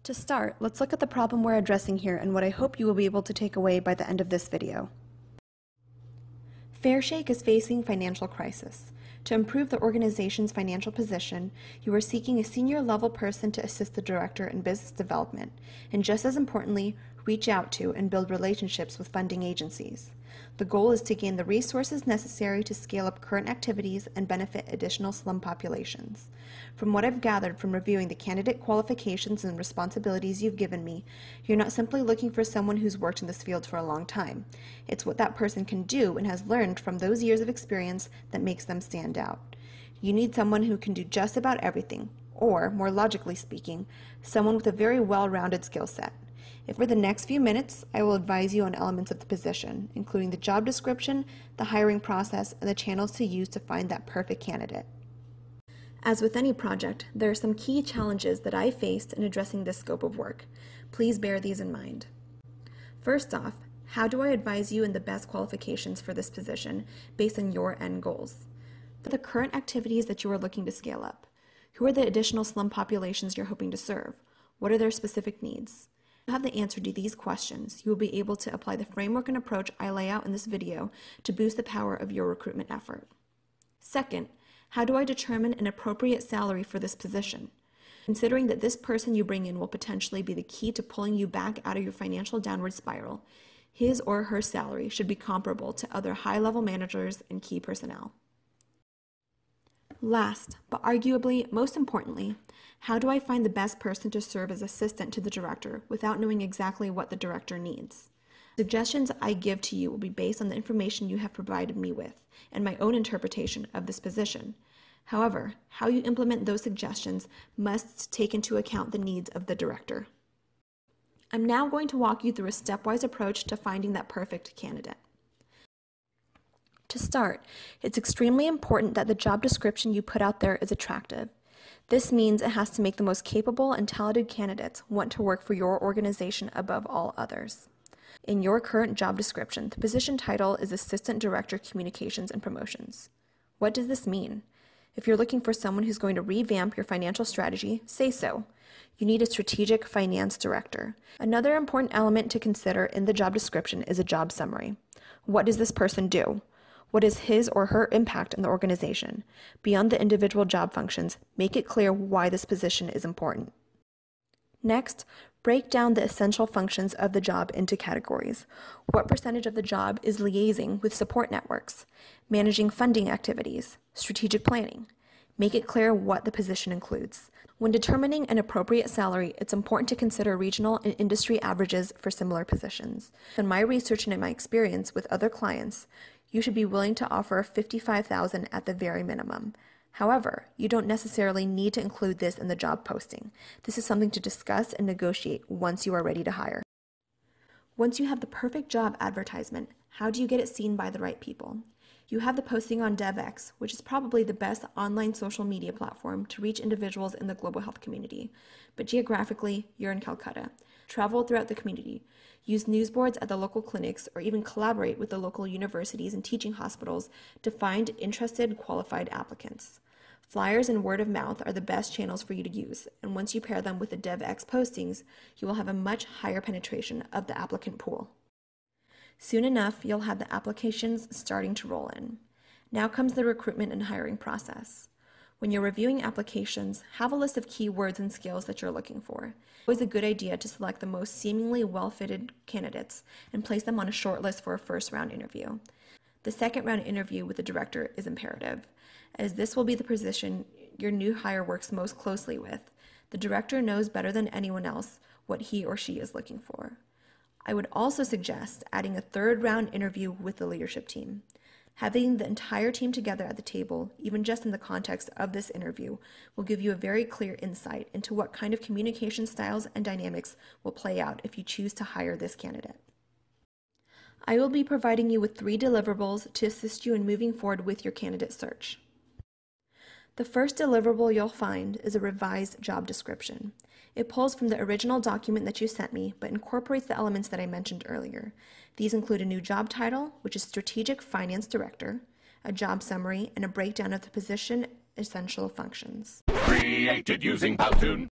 To start, let's look at the problem we're addressing here and what I hope you will be able to take away by the end of this video. Fairshake is facing financial crisis. To improve the organization's financial position, you are seeking a senior-level person to assist the director in business development, and just as importantly, reach out to and build relationships with funding agencies. The goal is to gain the resources necessary to scale up current activities and benefit additional slum populations. From what I've gathered from reviewing the candidate qualifications and responsibilities you've given me, you're not simply looking for someone who's worked in this field for a long time. It's what that person can do and has learned from those years of experience that makes them stand out. You need someone who can do just about everything, or, more logically speaking, someone with a very well-rounded skill set. For the next few minutes, I will advise you on elements of the position, including the job description, the hiring process, and the channels to use to find that perfect candidate. As with any project, there are some key challenges that I faced in addressing this scope of work. Please bear these in mind. First off, how do I advise you in the best qualifications for this position based on your end goals? For the current activities that you are looking to scale up, who are the additional slum populations you're hoping to serve? What are their specific needs? If you have the answer to these questions, you will be able to apply the framework and approach I lay out in this video to boost the power of your recruitment effort. Second, how do I determine an appropriate salary for this position? Considering that this person you bring in will potentially be the key to pulling you back out of your financial downward spiral, his or her salary should be comparable to other high-level managers and key personnel. Last, but arguably most importantly, how do I find the best person to serve as assistant to the director without knowing exactly what the director needs? Suggestions I give to you will be based on the information you have provided me with and my own interpretation of this position. However, how you implement those suggestions must take into account the needs of the director. I'm now going to walk you through a stepwise approach to finding that perfect candidate. To start, it's extremely important that the job description you put out there is attractive. This means it has to make the most capable and talented candidates want to work for your organization above all others. In your current job description, the position title is Assistant Director Communications and Promotions. What does this mean? If you're looking for someone who's going to revamp your financial strategy, say so. You need a strategic finance director. Another important element to consider in the job description is a job summary. What does this person do? What is his or her impact in the organization? Beyond the individual job functions, make it clear why this position is important. Next, break down the essential functions of the job into categories. What percentage of the job is liaising with support networks, managing funding activities, strategic planning? Make it clear what the position includes. When determining an appropriate salary, it's important to consider regional and industry averages for similar positions. In my research and in my experience with other clients, you should be willing to offer $55,000 at the very minimum. However, you don't necessarily need to include this in the job posting. This is something to discuss and negotiate once you are ready to hire. Once you have the perfect job advertisement, how do you get it seen by the right people? You have the posting on DevX, which is probably the best online social media platform to reach individuals in the global health community. But geographically, you're in Calcutta. Travel throughout the community. Use newsboards at the local clinics or even collaborate with the local universities and teaching hospitals to find interested, qualified applicants. Flyers and word of mouth are the best channels for you to use, and once you pair them with the DevX postings, you will have a much higher penetration of the applicant pool. Soon enough, you'll have the applications starting to roll in. Now comes the recruitment and hiring process. When you're reviewing applications, have a list of keywords and skills that you're looking for. It's always a good idea to select the most seemingly well-fitted candidates and place them on a short list for a first-round interview. The second-round interview with the director is imperative, as this will be the position your new hire works most closely with. The director knows better than anyone else what he or she is looking for. I would also suggest adding a third-round interview with the leadership team. Having the entire team together at the table, even just in the context of this interview, will give you a very clear insight into what kind of communication styles and dynamics will play out if you choose to hire this candidate. I will be providing you with 3 deliverables to assist you in moving forward with your candidate search. The first deliverable you'll find is a revised job description. It pulls from the original document that you sent me, but incorporates the elements that I mentioned earlier. These include a new job title, which is Strategic Finance Director, a job summary, and a breakdown of the position essential functions. Created using Powtoon.